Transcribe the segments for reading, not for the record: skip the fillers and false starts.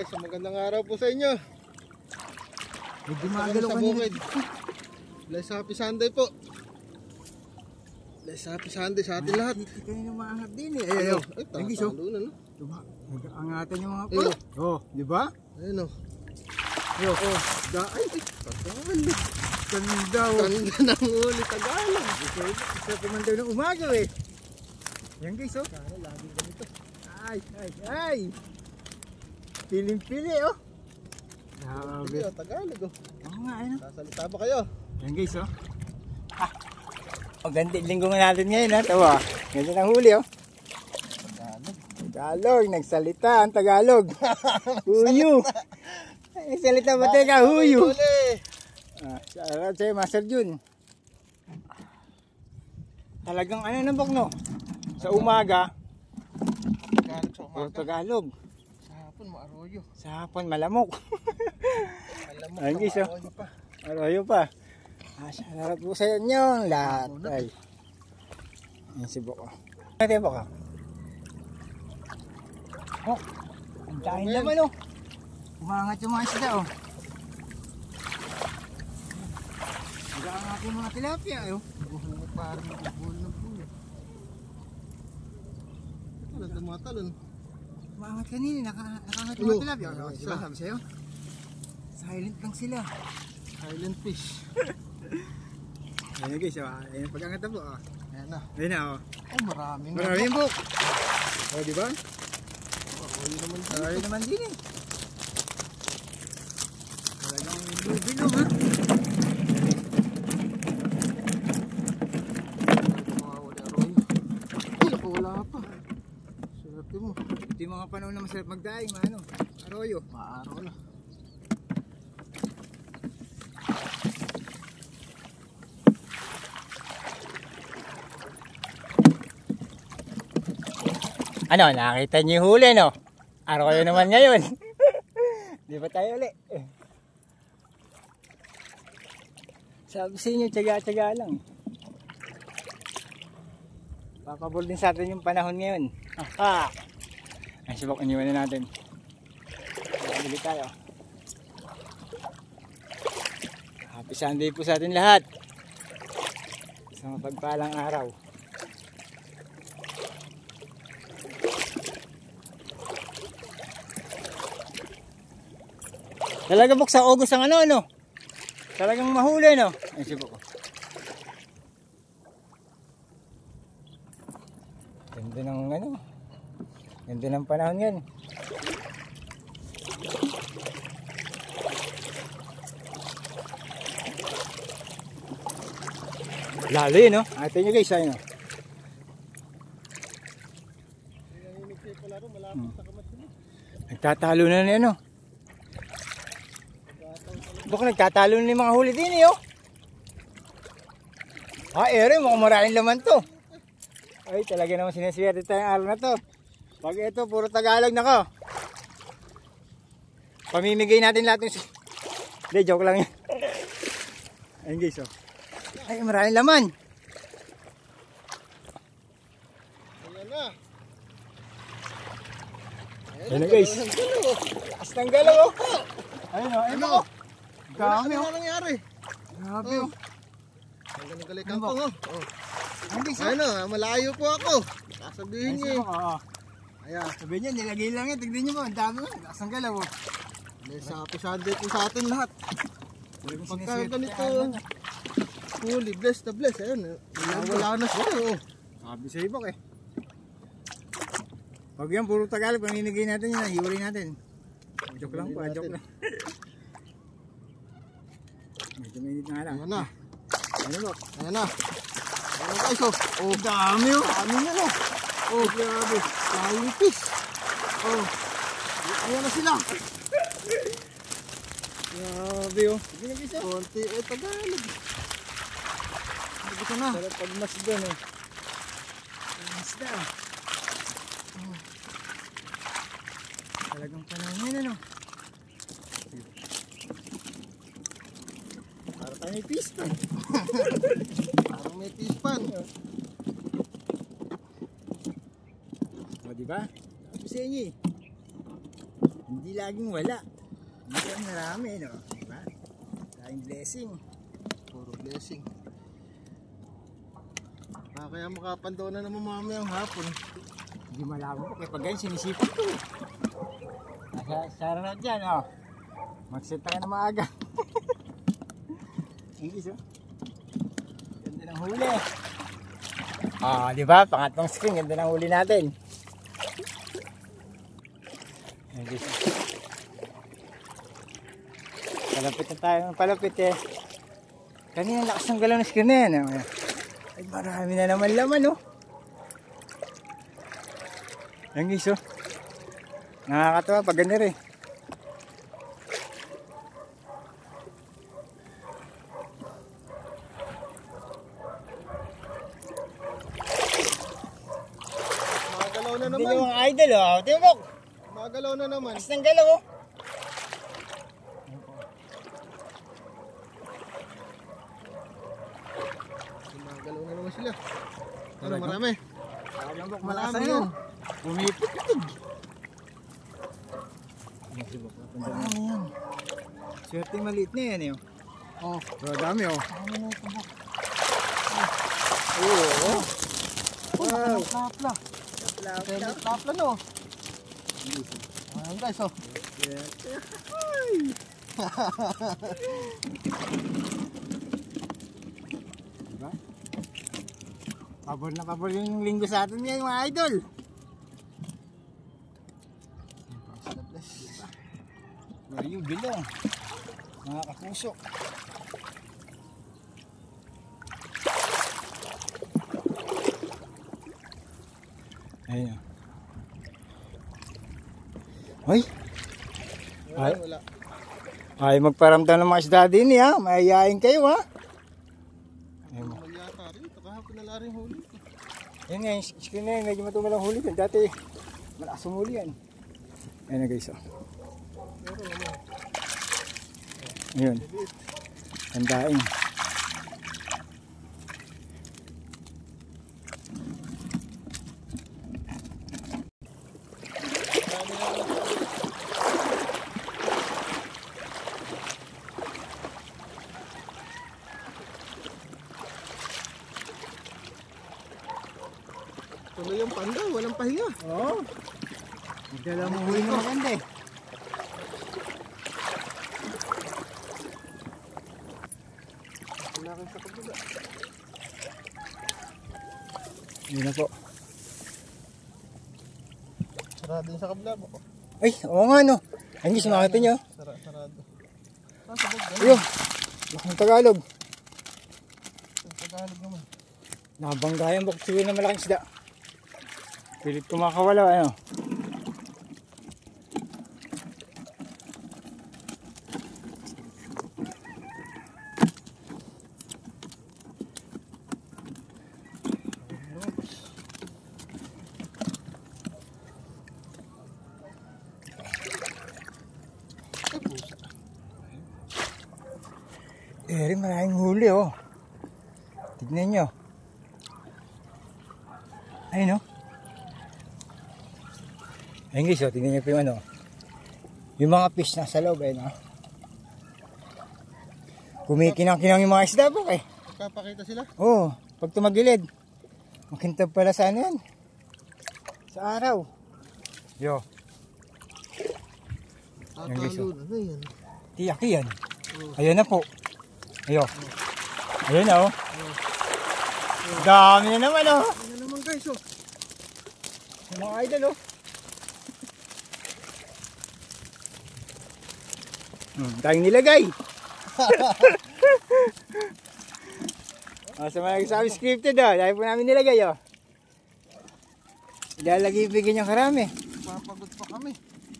Guys, magandang araw po sa inyo. Medyo magalaw sa kanina. bukid. Bless Happy Sunday po. Bless Happy Sunday sa atin lahat. Hindi kayo na maangat din eh. Ay, Ay, Nagis, oh. tatalo na, no? Angatan yung mga Ayun. Oh, di ba? Ayun, oh. Yo, Oh, ay, Tagalog. ganda oh. Ganda ng uli, Tagalog. Isa pumandaw ng umaga eh. Yan guys, oh. Lagi ganito. Ay. Piling-pili, oh. Sige, oh, Tagalog, oh. Oo nga, ano. Sasalita ba kayo? Yan guys, oh. Ganda linggo nga natin ngayon, ha. Tawa. Ganda ng huli, oh. Tagalog, nagsalita ang Tagalog. Huyu. Nagsalita ba teka, huyu. Shoutout sa'yo, Master Jun. Talagang ano na bak, no? Sa umaga. Tagalog sa Puro umaga. Tagalog. Sa hapon mo, Arroyo. Sa hapon, malamok. Alam mo, Ayun, guys, oh. Arroyo pa. Arroyo pa. Shoutout po sa inyo lahat. Ay. Ayan si Boko. Ano yung Boko? Oh, ang dahil naman, oh. Umangat yung mga isda, oh. Nag-aangat yung mga tilapia, oh. Parang buhol na buhol. Ito lang mga talon. Umangat kanina, nakaangat yung Ayun. mga tilapia. Oh, Isa. diba sabi sa'yo? Silent lang sila. Silent fish. Ayan guys, oh. Ayan pag-angat na po, oh. Ayan na. Ayan na, oh. Ay, marami na. Marami yung Bok. Oh, diba? Arroyo naman dito. Marami naman din, eh. Talagang bilog, ha? Wala pa. Swerte mo. Ito yung mga panahon na masarap magdaing, ano, arroyo. Maaraw na. Ano, nakita niyo yung huli, no? Arroyo naman ngayon. Di ba tayo ulit? Sabi sa inyo, tiyaga-tiyaga lang. Papabol din sa atin yung panahon ngayon. Aha! Ay, subok, iniwan na natin. Bili tayo. Happy Sunday po sa atin lahat. Isang mapagpalang araw. Talaga Bok, sa August ang ano? Talagang mahuli, no? Ay, subok ko. Ganda ng ano. Ganda ng panahon yan. Lalo yun, no? Ate nyo guys, ayun. Nagtatalo na niya, no? Baka nagtatalo na yung mga huli din, eh, oh. Ere, mukhang maraming laman to. Ay, talaga naman sineswerte tayong araw na to. Pag ito, puro Tagalog na ko. Pamimigay natin lahat yung... Hindi, joke lang yan. Ayun guys, oh. Ay, maraming laman. Ayan na. Ayun na guys. Taas ng galaw, oh. Ayun, oh. Ayun, oh. Dami, Ano oh. nangyari? Grabe, oh. Ang galing kampong, oh. Ayun guys, oh. Ayun na, malayo po ako. Sasabihin niyo. Oo. Ayan. Sabi niya, nilagay lang yan. Tignan niyo po, ang dami, oh. Taas ng galaw, oh. Bless Happy Sunday po sa atin lahat. Pagka ganito, huli, bless na bless. Ayun, wala na siya, oh. Sabi sa ibok, eh. Pag yan, puro Tagalog, paninigay natin yun, hiwalay natin. Joke lang po, joke lang. Medyo mainit na nga lang. Ayan na. Ano ba? Ayan na. Ayan na guys, oh. Oh, Dami, oh. dami na, no. Oh, grabe. Flying fish. Oh. Ayan na sila. Grabe, oh. Sige na, bisa. Konti, Tagalog. Ito na. Sarap pagmasdan, eh. Pagmasda, oh. Talagang panahon yan, ano? Para tayo may pista. Parang may tispan. O, diba? Sabi sa inyo, eh. Hindi Hindi laging wala. Hindi marami, no? Diba? Tayong blessing. Puro blessing. Kaya makapandaw na naman mamayang hapon. Hindi malabo po. Kaya pag ganyan, sinisipat ko. Sarap dyan, oh. Mag-set tayo na maaga. Ingis, oh. Ganda ng huli. Ah, di ba? Pangatlong screen, ganda ng huli natin. Ingis. Palapit na tayo ng palapit eh. Kanina lakas ng galaw ng screen na yan. Oh. Ay, marami na naman laman, oh. Ingis, oh. Nakakatawa pag ganito eh. Magalaw na Hindi naman. yung idol, oh. Tibok! Magalaw na naman. As ng galaw, oh. Magalaw na naman sila. Ano, marami. Marami Marami yan. Pumipit ito. Marami yan. Swerte maliit na yan, eh. Oh, Pero dami, oh. marami na ito. Oo. Wow. Tapla. Tapla no. Ayan guys, oh. Diba? Pabor na pabor yung linggo sa atin ngayon, mga idol. Diba? Yung bilong. Mga kapuso. Ayun. Hoy. Ay. Wala. Ay magparamdam ng mga isda din ha. Mayayain kayo ha. Ayun. Malyata rin. Ito kahapon na laring huli. Yan nga, yung screen na yun, medyo matumal ang huli yan. Dati, malakas ang huli yan. Ayun na guys, oh. Pero ano. Ayun. Tandain. Tuloy yung panda. Walang pahinga. Oo. Magdala mo huli na maganda eh. Wala kang sa kabila. Yun na po. Sarado yung sa kabila mo. Ay, oo nga no. Ay, hindi sumakita nyo. Sarado. Sabog. Ayun. Laking Tagalog. Tagalog naman. Nakabanggayan bukod siya ng malaking isda. Pilit kumakawala, ano. Rin maraming huli, oh. Tignan nyo. Ayun, oh. Ayun guys, oh. Tignan nyo po yung ano. Yung mga fish na sa loob, ayun, oh. Kumikinang-kinang yung mga isda po, eh. Magkapakita sila. Oo, pag tumagilid. Makintab pala sa ano yan. Sa araw. Yo. Yan, guys, oh. Tatalo na. Ano yan? Tiyak yan. Oh. Ayun na po. Ayo. Ayun na, oh. Dami na naman, oh. Ano naman guys, oh. Yung mga idol, oh. Tayong nilagay. Sa mga nagsabi scripted, oh. Dahil po namin nilagay, oh. Ilalagay bigyan yung karami. Papagod pa kami.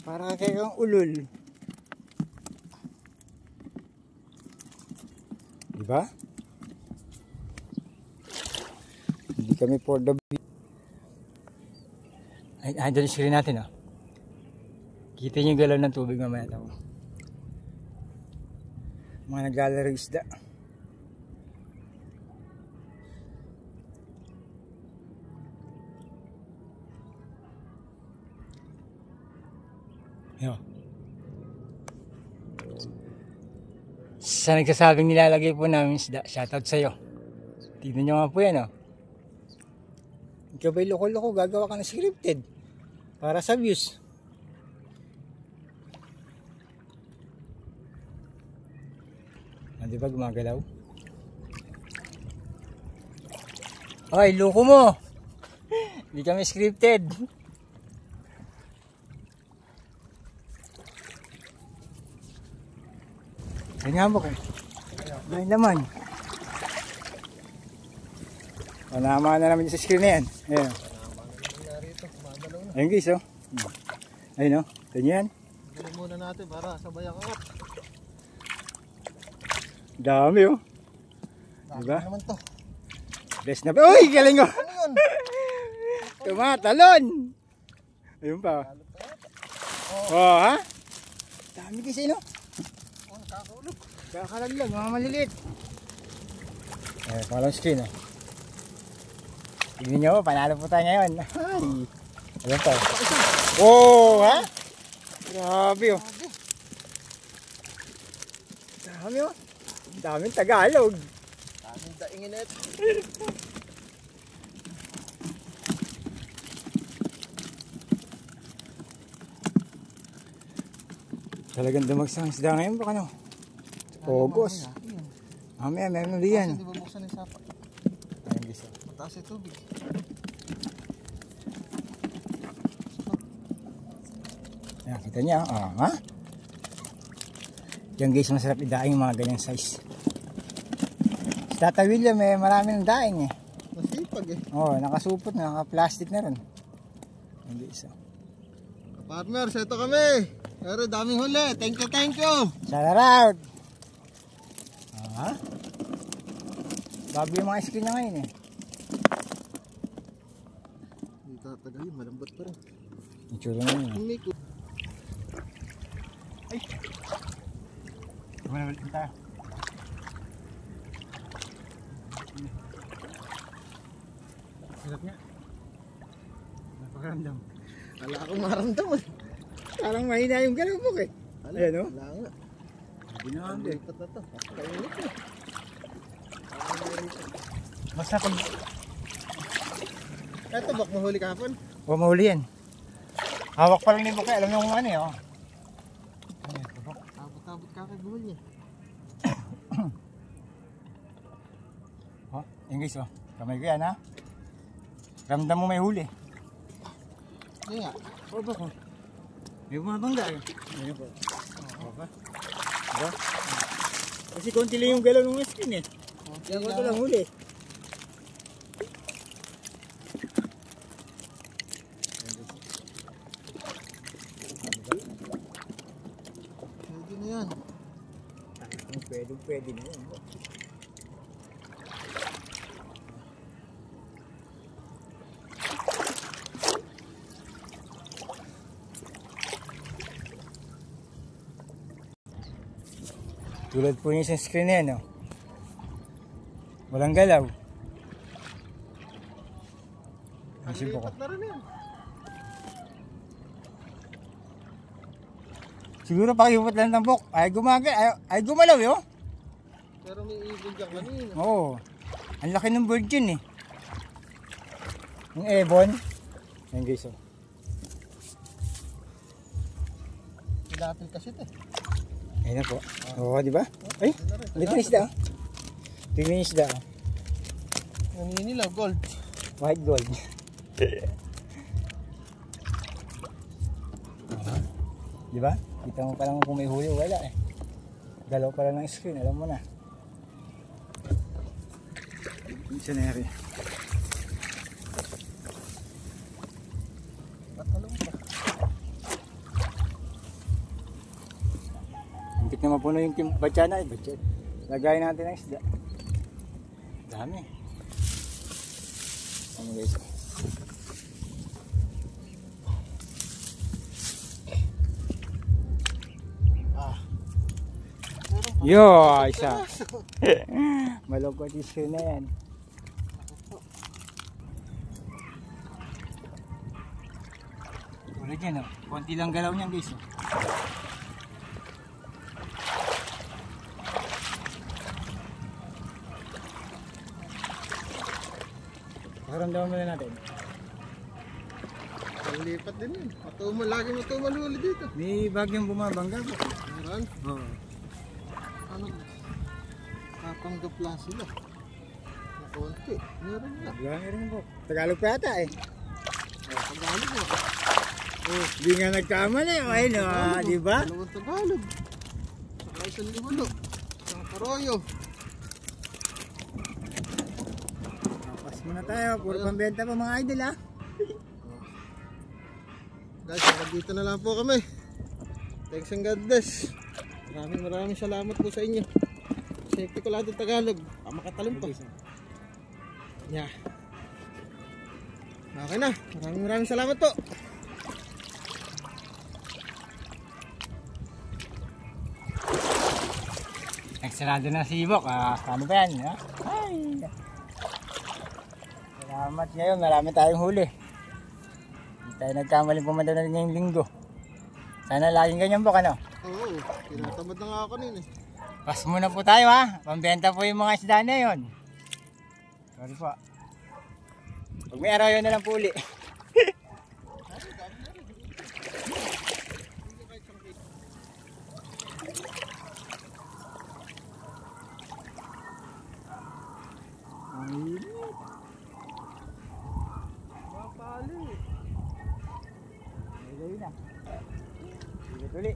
Para kayong ulul. Diba? Hindi kami for the beat. Ay, dali screen natin, oh. Kita niyo yung galaw ng tubig mamaya ito. Mga naglalaro isda. Yo. sa nagsasabing nilalagay po namin isda, shoutout sa'yo. Tignan nyo nga po yan, oh. Ikaw ba'y loko-loko, gagawa ka ng scripted para sa views. Di ba gumagalaw? Ay, loko mo! Hindi kami scripted. Ganyan mo kayo. Ganyan naman. Panama na namin sa screen na yan. Ayan. Ayun guys, oh. Ayun, oh. Ganyan. Gawin muna natin para sabay ang angat. Dami, oh. Diba? Naman to. Bless na. Uy, galing, oh. Ano yun? Tumatalon. Ayun pa. Oh, ha? Dami kasi, no? Oh, nakakulog. Kakalag lang, mga maliliit. Eh, pangalawang screen, oh. Tignan nyo, panalo po tayo ngayon. Ay. Ayun pa. Oh, ha? Grabe, oh. Dami, oh. Daming Tagalog. Daming daingin ito. Talagang dumagsang isda ngayon baka no? August. Mamaya meron ulit yan. Hindi ba buksan yung sapa? Ayun guys. Mataas yung tubig. Ayan, kita niya. Ah, ha? Yan guys, masarap idaing yung mga ganyang size. Si Tata William, marami ng daing eh. Masipag eh. Oo, nakasupot na, naka-plastic na rin. Yan guys. Partner, seto kami. Pero daming huli. Thank you, thank you. Shout out! Ah, ha? Bago yung mga screen na ngayon eh. Hindi tatagal yun, malambot pa rin. Ang chulo na yun. Umiko. Ay! Tumala ulit na tayo. Hirap niya. Napakaramdam. Wala akong maramdaman. Parang mahina yung galabok eh. Ayan o. Wala nga. Hindi na Ang hindi. lipat na to. Kainit na. Basta pag... Ito, bak mahuli kahapon. Huwag mahuli yan. Hawak pa lang ni Bukay. Alam niyo kung ano eh. Oh. Ayan, tabak. Tabot-tabot ka kay buhol niya. Oh, yan guys oh. Kamay ko yan ha. Ramdam mo may huli. Hindi nga. Oo ba ko? May bumabangga eh. Ayan po. Oo ba? Diba? Kasi konti lang yung galaw ng skin eh. Kaya ko ito lang huli. Pwede na yan. Pwede na yan. Tulad po niya sa screen na yan, no? Walang galaw. Isip ko. Lipat na rin yan. Siguro pakipot lang ng bok. Ay gumalaw yun. Pero may ibon dyan kanina. Oo. Ang laki ng virgin eh. Yung ebon. Ayan guys, oh. Tilapil kasi ito eh. Ayan na po. Oo, di ba? Ay, ulit na isda. Tingnan yung isda. Naninilaw, gold. White gold. Di ba? Kita mo pa lang kung may huli o wala eh. Galaw pa lang ng screen, alam mo na. Missionary. Patalong pa. Hintik na mapuno yung batyana. Lagay natin ang isda. Dami. Ano guys? Yo, isa. Malungkot issue na yan. Ulit yan, oh. Konti lang galaw niyan guys. Oh. Pakiramdaman muna natin. Lipat din yun. Lagi matumal huli dito. May bagyong bumabangga po. Meron? Oo. Ano? Kapanggap lang sila. Na konti. Meron na. Meron po. Tagalog pa yata eh. Tagalog mo. Oh, di nga nagkamali. Ayun di ba? Dalawang Tagalog. Saka isang limulo. Isang karoyo. Pas muna tayo. Puro pambenta pa mga idol ha. Guys, dito na lang po kami. Thanks and God bless. Maraming salamat po sa inyo. Safety ko lahat ng Tagalog. Makatalim pa. Yeah. Okay na. Maraming salamat po. Eksarado na si Ibok. Ano ba yan? Ha? Ay. Salamat ngayon. Marami tayong huli. Tayo nagkamaling pumunta na ngayong linggo. Sana laging ganyan po ano? Oo, tinatamad na nga ako kanina. Pas muna po tayo ha. Pambenta po yung mga isda na yun. Sorry po. Pag may araw yun na lang po uli. Gawin na. Ulit.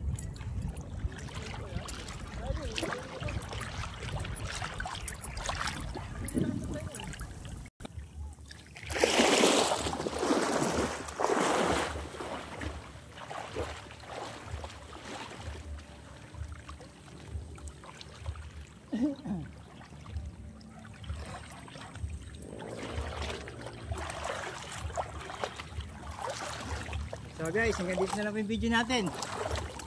So guys, hanggang dito na lang po yung video natin.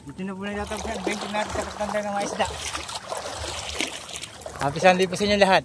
Dito na po natatapos ang adventure natin sa pagtanda ng mga isda. Happy Sunday po sa inyo lahat.